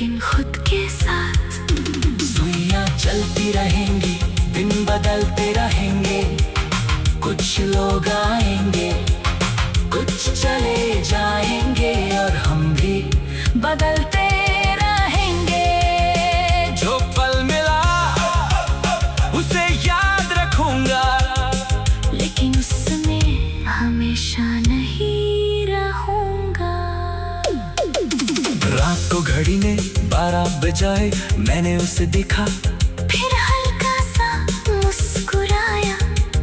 लेकिन खुद के साथ। सुइयां चलती रहेंगी, दिन बदलते रहेंगे, कुछ लोग आएंगे, कुछ चले जाएंगे, और हम भी बदलते रहेंगे। जो पल मिला उसे याद रखूंगा, लेकिन उसमें हमेशा नहीं रहूंगा। रात को घड़ी ने 12 बजाए, मैंने उसे देखा, फिर हल्का सा मुस्कुराया।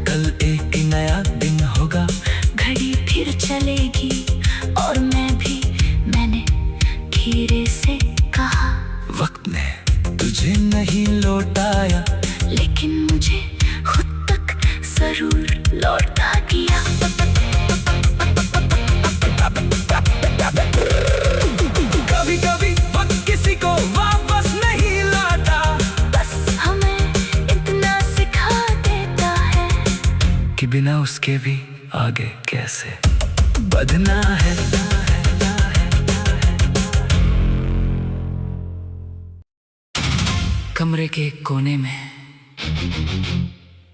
कल एक नया दिन होगा, घड़ी फिर चलेगी और मैंने धीरे से कहा। वक्त ने तुझे नहीं लौटाया, लेकिन मुझे खुद तक जरूर लौटा दिया। कभी कभी वक्त किसी को वापस नहीं लाता, बस हमें इतना सिखा देता है कि बिना उसके भी आगे कैसे बढ़ना है। कमरे के एक कोने में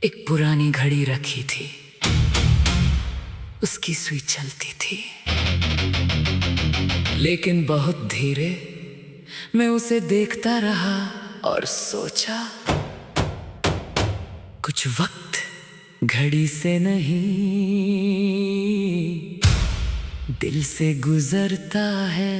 एक पुरानी घड़ी रखी थी, उसकी सुई चलती थी, लेकिन बहुत धीरे। मैं उसे देखता रहा और सोचा, कुछ वक्त घड़ी से नहीं दिल से गुजरता है।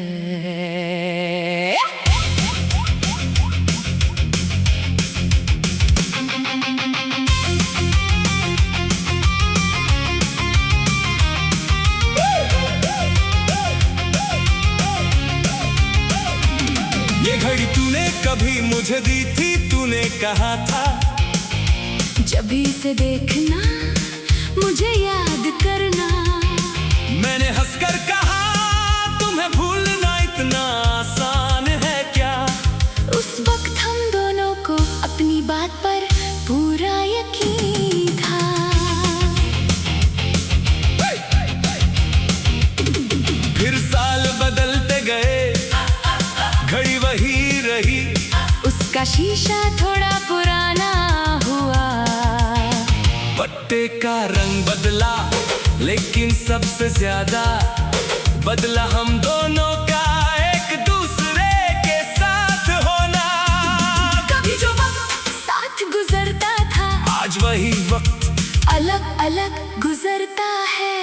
ये घड़ी तूने कभी मुझे दी थी, तूने कहा था जब भी इसे देखना मुझे याद करना। मैंने हंसकर कहा, तुम्हें भूलना इतना आसान है क्या। उस वक्त हम दोनों को अपनी बात पर पूरा यकीन था। फिर साल बदलते गए, घड़ी वही रही, उसका शीशा थोड़ा पुराना हुआ। पट्टे का रंग बदला, लेकिन सबसे ज्यादा बदला हम दोनों का एक दूसरे के साथ होना। कभी जो वक्त साथ गुजरता था, आज वही वक्त अलग अलग गुजरता है।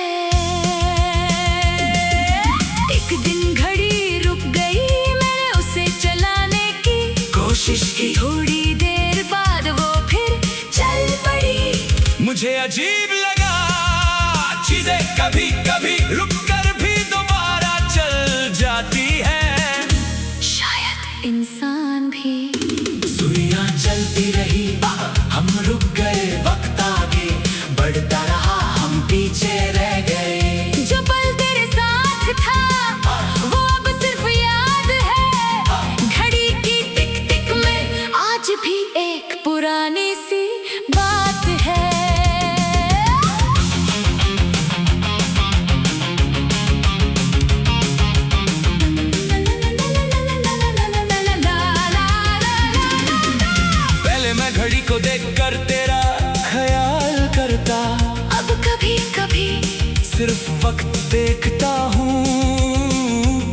एक दिन घड़ी रुक गई, मैंने उसे चलाने की कोशिश की, थोड़ी देर बाद वो फिर चल पड़ी। मुझे अजीब लगा, चीजें कभी कभी रुक कर भी दोबारा चल जाती है। शायद इंसान भी। सुइयां चलती रही, हम रुक गए, वक्त आगे बढ़ता रहा, हम पीछे रह गए। जो पल तेरे साथ था वो अब सिर्फ याद है। घड़ी की टिक टिक में आज भी एक पुरानी सी बात है। पहले मैं घड़ी को देखकर तेरा ख्याल करता, अब कभी कभी सिर्फ वक्त देखता हूँ।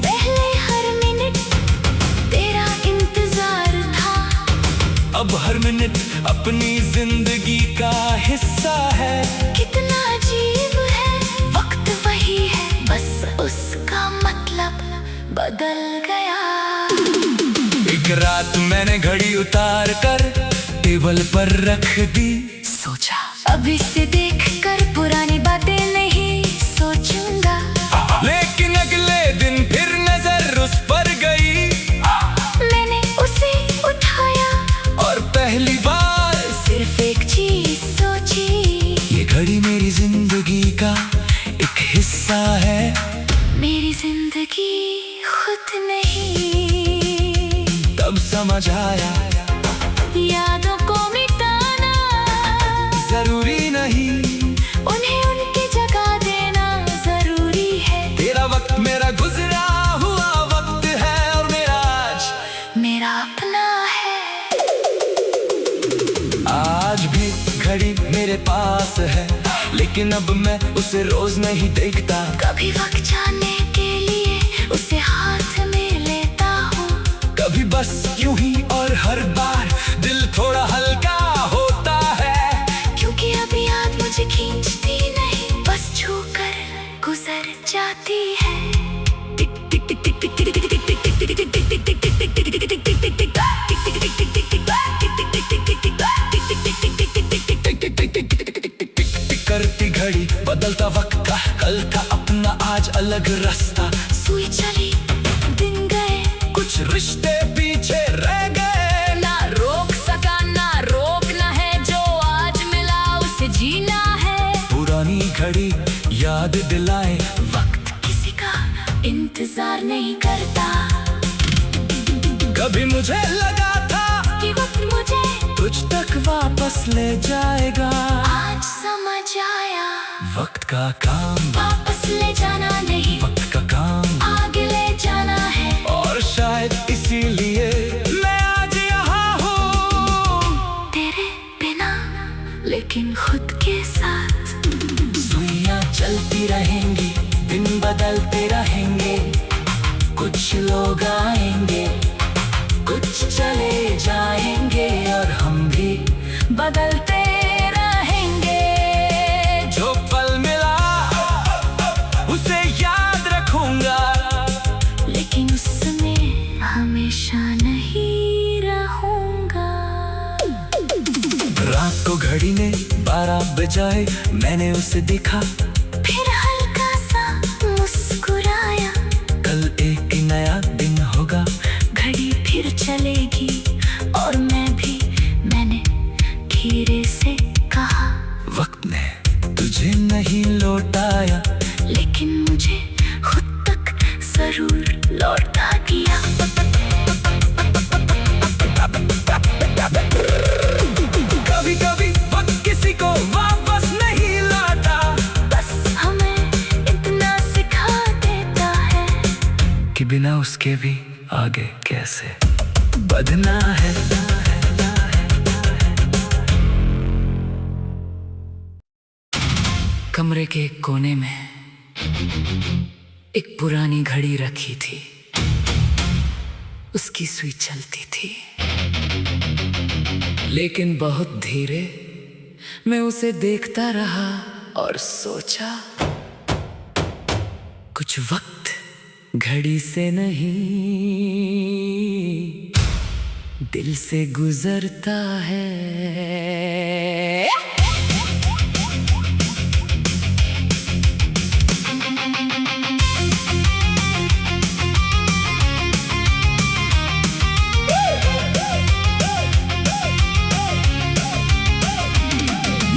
पहले हर मिनट तेरा इंतजार था, अब हर मिनट अपनी जिंदगी का हिस्सा है। कितना अजीब है, वक्त वही है, बस उसका मतलब बदल गया। एक रात मैंने घड़ी उतार कर टेबल पर रख दी, सोचा अब इसे देखकर पुरानी बातें नहीं सोचूंगा। लेकिन अगले दिन फिर नजर उस पर गई, मैंने उसे उठाया और पहली बार सिर्फ एक चीज सोची, ये घड़ी मेरी जिंदगी का एक हिस्सा है। मेरी जिंदगी खुद नहीं। तब समझ आया यादों को मिटाना जरूरी नहीं, उन्हें उनकी जगह देना जरूरी है। तेरा वक्त मेरा गुजरा हुआ वक्त है, और मेरा आज है, लेकिन अब मैं उसे रोज नहीं देखता। कभी वक्त जाने के लिए उसे हाथ में लेता हूँ, कभी बस यूं ही और हर बार दिल थोड़ा हल्का होता है। क्योंकि अब याद मुझे खींचती नहीं, बस छूकर गुजर जाती है। करती घड़ी बदलता वक्त का, कल था अपना आज अलग रास्ता। सुई चली दिन गए, कुछ रिश्ते पीछे रह गए। ना रोक सका ना रोकना है, जो आज मिला उसे जीना है। पुरानी घड़ी याद दिलाए, वक्त किसी का इंतजार नहीं करता। कभी मुझे लगा था कि वक्त मुझे तुझ तक वापस ले जाएगा। आज समझ आया, वक्त का काम वापस ले जाना नहीं, वक्त का काम आगे ले जाना है। और शायद इसीलिए मैं आज यहाँ हूँ, तेरे बिना लेकिन खुद के साथ। सुइयां चलती रहेंगी, दिन बदलते रहेंगे। कुछ लोग आएंगे, कुछ चले जाएंगे, और हम भी बदलते रहेंगे। जो पल मिला उसे याद रखूंगा, लेकिन उसमें हमेशा नहीं रहूंगा। रात को घड़ी ने 12 बजाए, मैंने उसे देखा, फिर हल्का सा मुस्कुराया। कल एक नया दिन होगा, घड़ी फिर चलेगी और मैंने धीरे से कहा। वक्त ने तुझे नहीं लौटाया, लेकिन मुझे खुद तक जरूर लौटा दिया। कभी कभी वक्त किसी को वापस नहीं लाता, बस हमें इतना सिखा देता है कि बिना उसके भी आगे कैसे बढ़ना है। कमरे के एक कोने में एक पुरानी घड़ी रखी थी, उसकी सुई चलती थी, लेकिन बहुत धीरे। मैं उसे देखता रहा और सोचा, कुछ वक्त घड़ी से नहीं दिल से गुजरता है।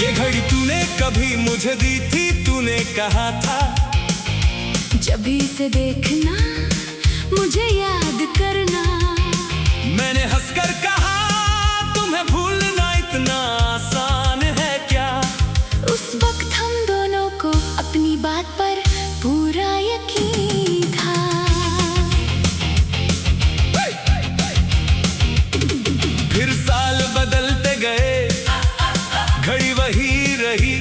ये घड़ी तूने कभी मुझे दी थी, तूने कहा था जब भी इसे देखना मुझे याद करना। मैंने हंसकर कहा, तुम्हें भूलना इतना आसान है क्या। उस वक्त हम दोनों को अपनी बात पर पूरा यकीन था। फिर साल बदलते गए, घड़ी वही रही,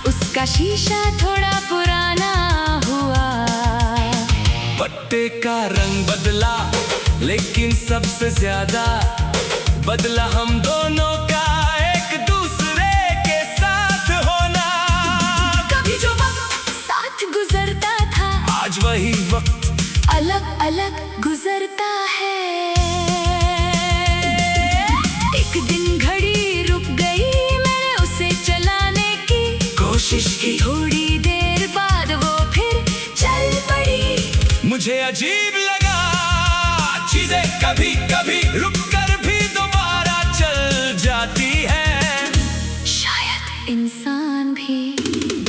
उसका शीशा थोड़ा पुराना हुआ। पट्टे का रंग बदला, लेकिन सबसे ज्यादा बदला हम दोनों का एक दूसरे के साथ होना। कभी जो वक्त साथ गुजरता था, आज वही वक्त अलग अलग गुजरता है। एक दिन घड़ी रुक गई, मैंने उसे चलाने की कोशिश की, थोड़ी देर बाद वो फिर चल पड़ी। मुझे अजीब लगा, चीजें कभी कभी रुक कर भी दोबारा चल जाती है। शायद इंसान भी।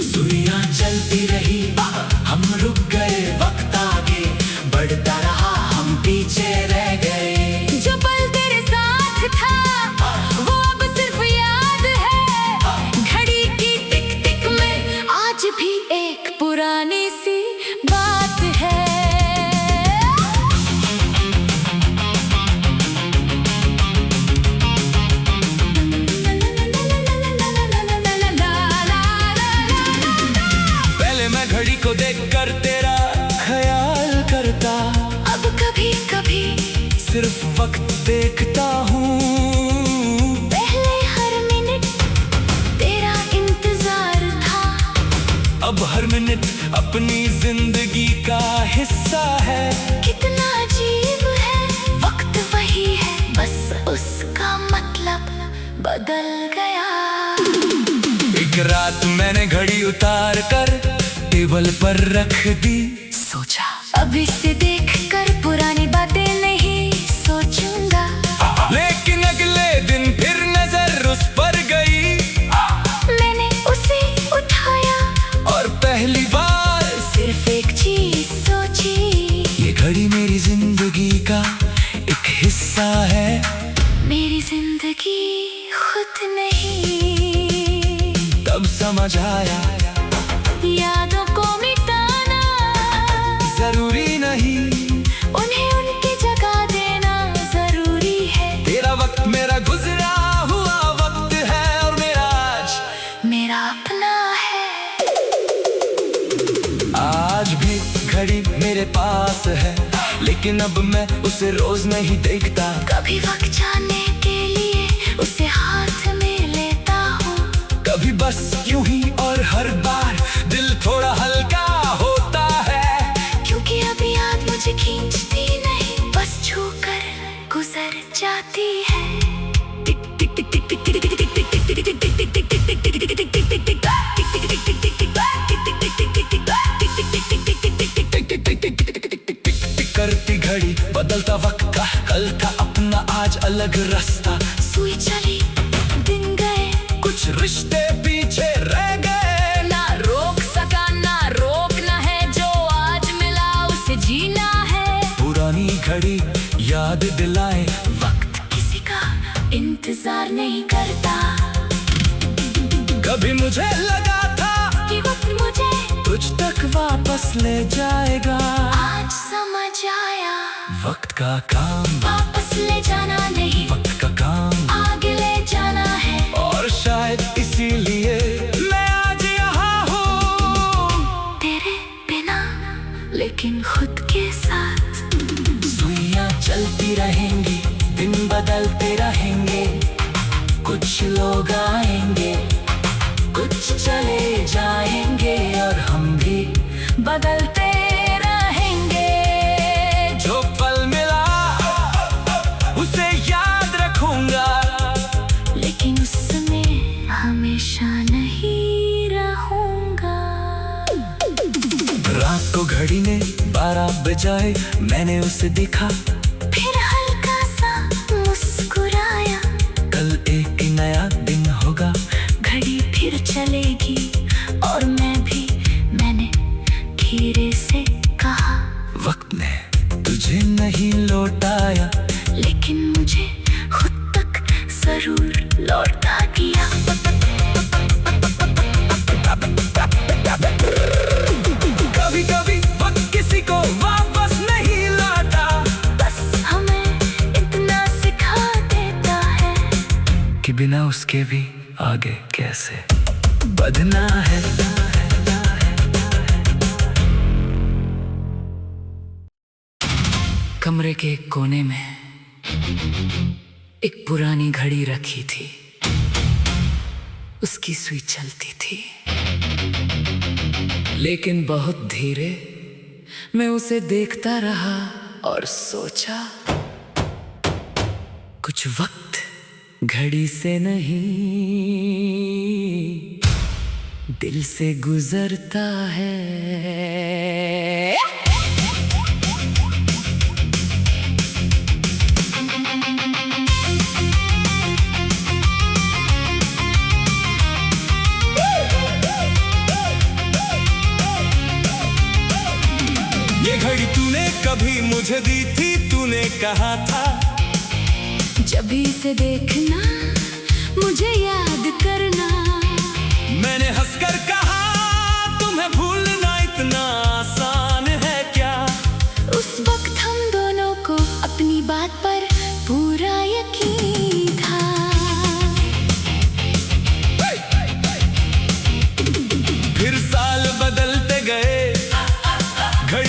सुइयां चलती रही, हम रुक गए, वक्त आगे बढ़ता रहा, हम पीछे रह गए। जो पल तेरे साथ था वो अब सिर्फ याद है। घड़ी की टिक टिक में आज भी एक पुरानी सी बात है। तेरा ख्याल करता। अब कभी कभी सिर्फ वक्त देखता हूँ, पहले हर मिनट तेरा इंतजार था। अब हर मिनट अपनी जिंदगी का हिस्सा है। कितना अजीब है, वक्त वही है, बस उसका मतलब बदल गया। एक रात मैंने घड़ी उतार कर टेबल पर रख दी। सोचा अभी से देखकर पुरानी बातें नहीं सोचूंगा। लेकिन अगले दिन फिर नजर उस पर गई। मैंने उसे उठाया और पहली बार सिर्फ एक चीज सोची, ये घड़ी मेरी जिंदगी का एक हिस्सा है। मेरी जिंदगी खुद नहीं। तब समझ आया यादों को मिटाना जरूरी नहीं, उन्हें उनकी जगह देना जरूरी है। तेरा वक्त मेरा गुजरा हुआ वक्त है, और मेरा आज मेरा अपना है। आज भी घड़ी मेरे पास है, लेकिन अब मैं उसे रोज नहीं देखता। कभी वक्त जाने के लिए उसे हाथ में लेता हूँ, कभी बस यूं ही, और हर बार दिल थोड़ा हल्का होता है। क्योंकि अभी याद मुझे खींचती नहीं, बस छूकर गुजर जाती है। करती घड़ी बदलता वक्त का, कल था अपना आज अलग रास्ता। सुई चली दिन गए, कुछ रिश्ते पीछे रह गए। ना रोक सका ना रोकना है, जो आज मिला उसे जीना है। पुरानी घड़ी याद दिलाए, वक्त किसी का इंतजार नहीं करता। कभी मुझे लगा था कि वक्त मुझे तुझ तक वापस ले जाएगा। आज समझ आया, वक्त का काम वापस ले जाना नहीं, वक्त का काम आगे ले जाना है। और शायद इसीलिए मैं आज यहाँ हूँ, तेरे बिना लेकिन खुद के साथ। सुइयां चलती रहेंगी, दिन बदलते रहेंगे। कुछ लोग आएंगे, कुछ चले जाएंगे, और हम भी बदलते रहेंगे। जो पल मिला उसे याद रखूंगा, लेकिन उसमें हमेशा नहीं रहूंगा। रात को घड़ी ने 12 बजाए, मैंने उसे देखा, फिर हल्का सा मुस्कुराया। कल एक नया दिन होगा। घड़ी फिर चलेगी और मैंने धीरे से कहा। वक्त ने तुझे नहीं लौटाया, लेकिन मुझे खुद तक जरूर लौटा दिया। कभी कभी वक्त किसी को वापस नहीं लाता, बस हमें इतना सिखा देता है कि बिना उसके भी आगे कैसे बढ़ना है। कमरे के एक कोने में एक पुरानी घड़ी रखी थी, उसकी सुई चलती थी, लेकिन बहुत धीरे। मैं उसे देखता रहा और सोचा, कुछ वक्त घड़ी से नहीं दिल से गुजरता है। ये घड़ी तूने कभी मुझे दी थी, तूने कहा था जब भी इसे देखना मुझे याद करना। मैंने हंसकर कहा, तुम्हें भूलना इतना आसान है क्या। उस वक्त हम दोनों को अपनी बात पर पूरा यकीन था। फिर साल बदलते गए,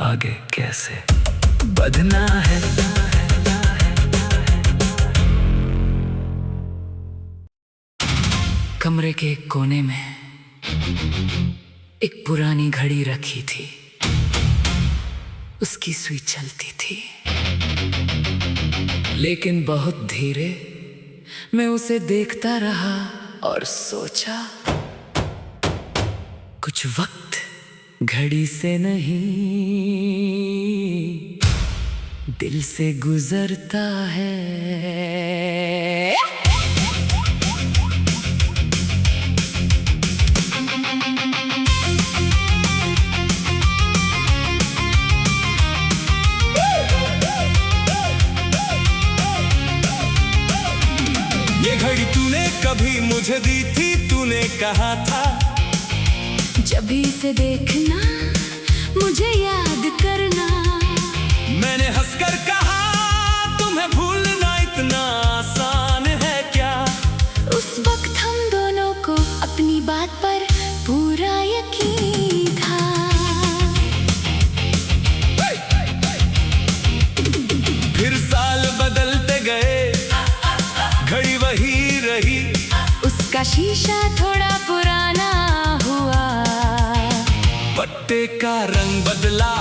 आगे कैसे बढ़ना है। कमरे के एक कोने में एक पुरानी घड़ी रखी थी, उसकी सुई चलती थी, लेकिन बहुत धीरे। मैं उसे देखता रहा और सोचा, कुछ वक्त घड़ी से नहीं दिल से गुजरता है। ये घड़ी तूने कभी मुझे दी थी, तूने कहा था जब इसे देखना मुझे याद करना। मैंने हंसकर कहा तुम्हें भूलना इतना आसान है क्या। उस वक्त हम दोनों को अपनी बात पर पूरा यकीन था। फिर साल बदलते गए, घड़ी वही रही, उसका शीशा थोड़ा पुराना हुआ। पट्टे का रंग बदला,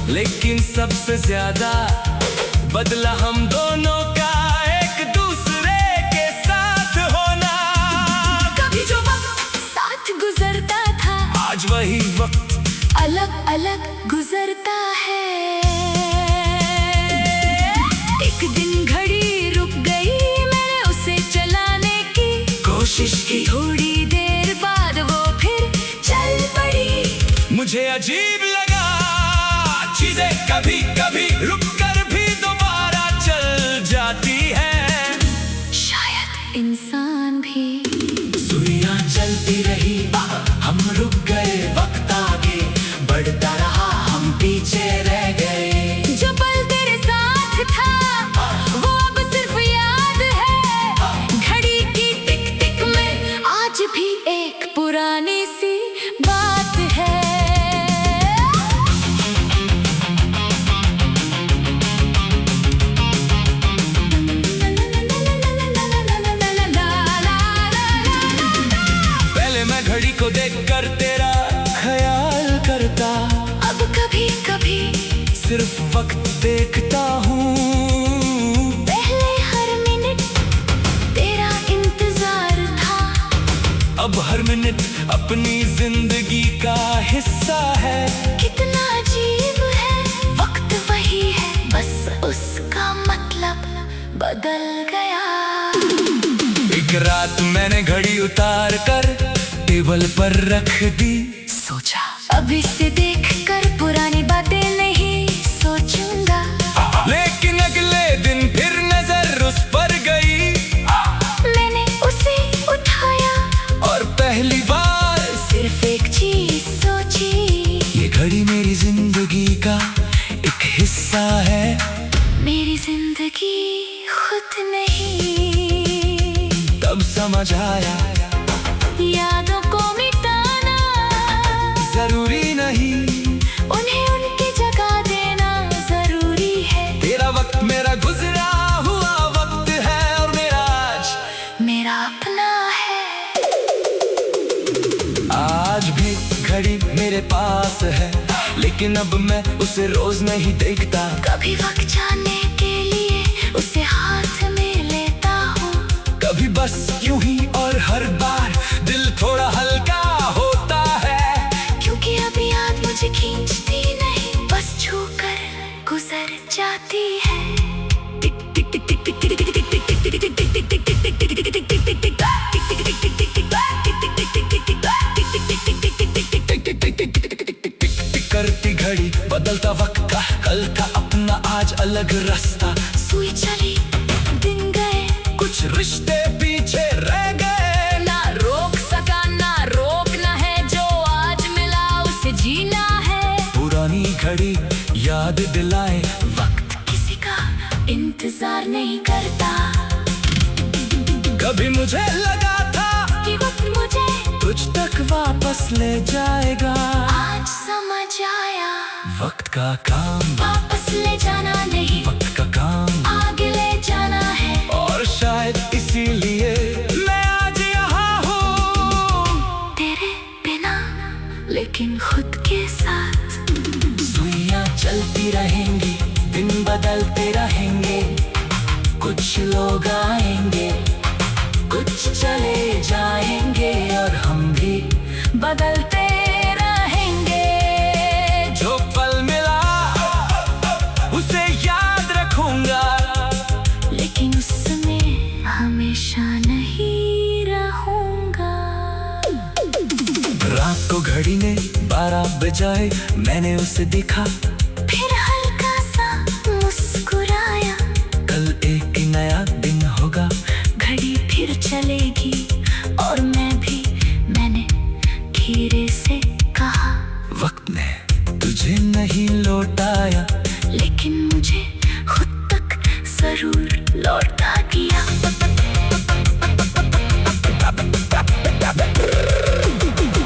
लेकिन सबसे ज्यादा बदला हम दोनों का एक दूसरे के साथ होना। कभी जो वक्त साथ गुजरता था, आज वही वक्त अलग अलग गुजरता है। एक दिन घड़ी रुक गई, मैंने उसे चलाने की कोशिश की। थोड़ी देर बाद वो फिर चल पड़ी। मुझे अजीब लगा, चीजें कभी कभी रुक कर भी दोबारा चल जाती है। शायद इंसान भी। सुइयां चलती रही, हम रुक गए, वक्त आगे बढ़ता रहा, हम पीछे रह गए। जो पल तेरे साथ था वो अब सिर्फ याद है। घड़ी की टिक टिक में आज भी एक पुरानी सी बात है। पहले मैं घड़ी को देखकर तेरा ख्याल करता, अब कभी कभी सिर्फ वक्त देखता हूँ। पहले हर मिनट तेरा इंतजार था, अब हर मिनट अपनी जिंदगी का हिस्सा है। कितना अजीब है, वक्त वही है, बस उसका मतलब बदल गया। एक रात मैंने घड़ी उतार कर टेबल पर रख दी, सोचा अब इसे देखकर पुरानी बातें नहीं सोचूंगा। लेकिन अगले दिन फिर नजर उस पर गई, मैंने उसे उठाया और पहली बार सिर्फ एक चीज सोची, ये घड़ी मेरी जिंदगी का एक हिस्सा है। मेरी जिंदगी खुद नहीं। तब समझ आया यादों को मिटाना जरूरी नहीं, उन्हें उनकी जगह देना जरूरी है। तेरा वक्त मेरा गुजरा हुआ वक्त है, और मेरा आज मेरा अपना है। आज भी घड़ी मेरे पास है, लेकिन अब मैं उसे रोज नहीं देखता। कभी वक्त जाने के लिए उसे हाथ में लेता हूँ, कभी बस यूं ही, और हर बार दिल थोड़ा हल्का होता है। क्योंकि अब याद मुझे खींचती नहीं, बस छूकर गुजर जाती है। टिक टिक टिक टिक टिक टिक टिक टिक टिक टिक टिक टिक टिक टिक टिक टिक टिक टिक टिक करती घड़ी बदलता वक्त का, कल था अपना आज अलग रास्ता। सुई चली दिन गए, कुछ रिश्ते पीछे रह गए, ना रोक सका ना रोकना है, जो आज मिला उसे जीना है। पुरानी घड़ी याद दिलाए, वक्त किसी का इंतजार नहीं करता। कभी मुझे लगा था कि वक्त मुझे तुझ तक वापस ले जाएगा, आज समझ आया वक्त का काम वापस ले जाना नहीं, वक्त का काम आगे ले जाना है। और शायद इसीलिए मैं आज यहाँ हूँ, तेरे बिना लेकिन खुद के साथ। सुइयां चलती रहेंगी, दिन बदलते रहेंगे, कुछ लोग आएंगे, कुछ चले जाएंगे, और हम भी बदलते रहेंगे। जो पल मिला उसे याद रखूंगा, लेकिन उसमें हमेशा नहीं रहूंगा। रात को घड़ी ने 12 बजाए, मैंने उसे देखा, फिर हल्का सा मुस्कुराया। कल एक नया दिन होगा, घड़ी फिर चलेगी और मैंने धीरे से कहा, वक्त ने तुझे नहीं लौटाया, लेकिन मुझे खुद तक जरूर लौटा दिया।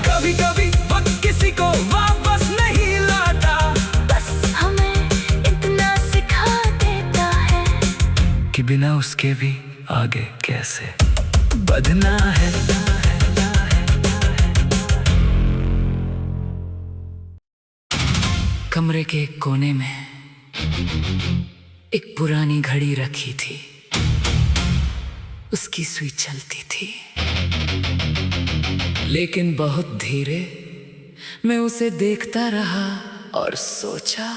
कभी कभी वक्त किसी को वापस नहीं लाता, बस हमें इतना सिखा देता है कि बिना उसके भी आगे कैसे बढ़ना है। कमरे के एक कोने में एक पुरानी घड़ी रखी थी, उसकी सुई चलती थी, लेकिन बहुत धीरे। मैं उसे देखता रहा और सोचा,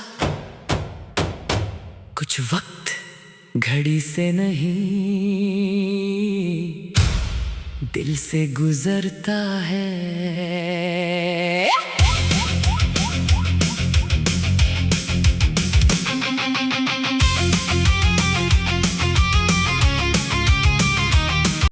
कुछ वक्त घड़ी से नहीं दिल से गुजरता है।